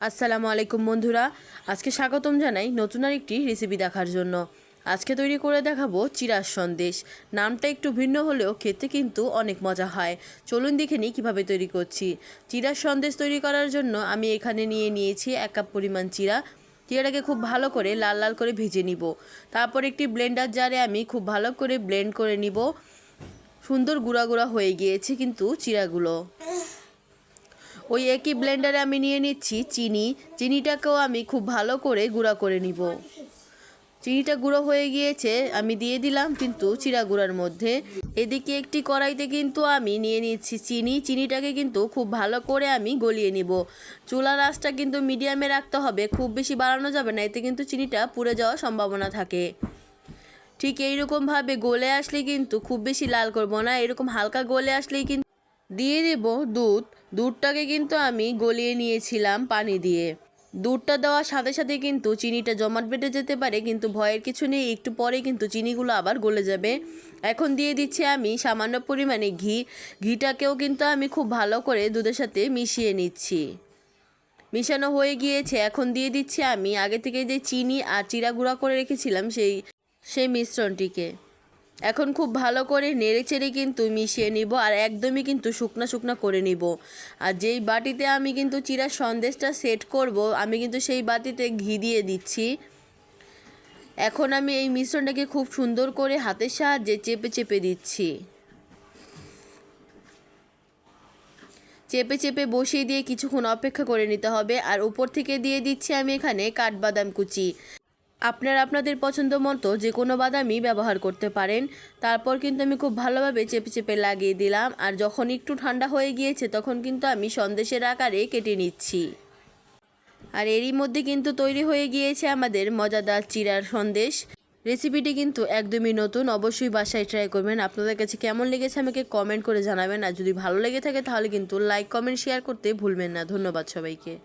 আসসালামু আলাইকুম বন্ধুরা, আজকে স্বাগতম জানাই নতুন আরেকটি রেসিপি দেখার জন্য। আজকে তৈরি করে দেখাবো চিড়ার সন্দেশ। নামটা একটু ভিন্ন হলেও খেতে কিন্তু অনেক মজা হয়। চলুন দেখে নিই কীভাবে তৈরি করছি। চিড়ার সন্দেশ তৈরি করার জন্য আমি এখানে নিয়েছি 1 কাপ পরিমাণ চিড়া। চিড়াটাকে খুব ভালো করে লাল লাল করে ভেজে নিব। তারপর একটি ব্লেন্ডার জারে আমি খুব ভালো করে ব্লেন্ড করে নিব। সুন্দর গুঁড়া গুঁড়া হয়ে গিয়েছে কিন্তু চিড়াগুলো। ওই একই ব্লেন্ডারে আমি নিয়ে নিচ্ছি চিনিটাকেও আমি খুব ভালো করে গুঁড়া করে নিব। চিনিটা গুঁড়ো হয়ে গিয়েছে, আমি দিয়ে দিলাম কিন্তু চিড়া গুঁড়ার মধ্যে। এদিকে একটি কড়াইতে কিন্তু আমি নিয়ে নিচ্ছি চিনিটাকে কিন্তু খুব ভালো করে আমি গলিয়ে নিব। চুলার আঁচটা কিন্তু মিডিয়ামে রাখতে হবে, খুব বেশি বাড়ানো যাবে না, এতে কিন্তু চিনিটা পুড়ে যাওয়ার সম্ভাবনা থাকে। ঠিক এইরকমভাবে গলে আসলে কিন্তু খুব বেশি লাল করব না, এরকম হালকা গলে আসলেই কিন্তু দিয়ে দেব দুধটাকে কিন্তু আমি গলিয়ে নিয়েছিলাম পানি দিয়ে। দুধটা দেওয়ার সাথে সাথে কিন্তু চিনিটা জমাট বেঁধে যেতে পারে, কিন্তু ভয়ের কিছু নেই, একটু পরে কিন্তু চিনিগুলো আবার গলে যাবে। এখন দিয়ে দিচ্ছি আমি সামান্য পরিমাণে ঘিটাকেও কিন্তু আমি খুব ভালো করে দুধের সাথে মিশিয়ে নিচ্ছি। মিশানো হয়ে গিয়েছে, এখন দিয়ে দিচ্ছি আমি আগে থেকে যে চিনি আর চিড়া গুঁড়া করে রেখেছিলাম সেই মিশ্রণটিকে। এখন খুব ভালো করে নেড়েচেড়ে কিন্তু মিশিয়ে নিব, আর একদমই কিন্তু শুকনা শুকনা করে নিব। আর যেই বাটিতে আমি কিন্তু চিড়ার সন্দেশটা সেট করব, আমি কিন্তু সেই বাটিতে ঘি দিয়ে দিচ্ছি। এখন আমি এই মিশ্রণটাকে খুব সুন্দর করে হাতের সাহায্যে চেপে চেপে দিচ্ছি। চেপে চেপে বসিয়ে দিয়ে কিছুক্ষণ অপেক্ষা করে নিতে হবে। আর উপর থেকে দিয়ে দিচ্ছি আমি এখানে কাঠবাদাম কুচি। আপনারা আপনাদের পছন্দ মতো যে কোনো বাদামই ব্যবহার করতে পারেন। তারপর কিন্তু আমি খুব ভালোভাবে চেপে চেপে লাগিয়ে দিলাম, আর যখন একটু ঠান্ডা হয়ে গিয়েছে তখন কিন্তু আমি সন্দেশের আকারে কেটে নিচ্ছি। আর এরই মধ্যে কিন্তু তৈরি হয়ে গিয়েছে আমাদের মজাদার চিড়ার সন্দেশ। রেসিপিটি কিন্তু একদমই নতুন, অবশ্যই বাসায় ট্রাই করবেন। আপনাদের কাছে কেমন লেগেছে আমাকে কমেন্ট করে জানাবেন, আর যদি ভালো লেগে থাকে তাহলে কিন্তু লাইক কমেন্ট শেয়ার করতে ভুলবেন না। ধন্যবাদ সবাইকে।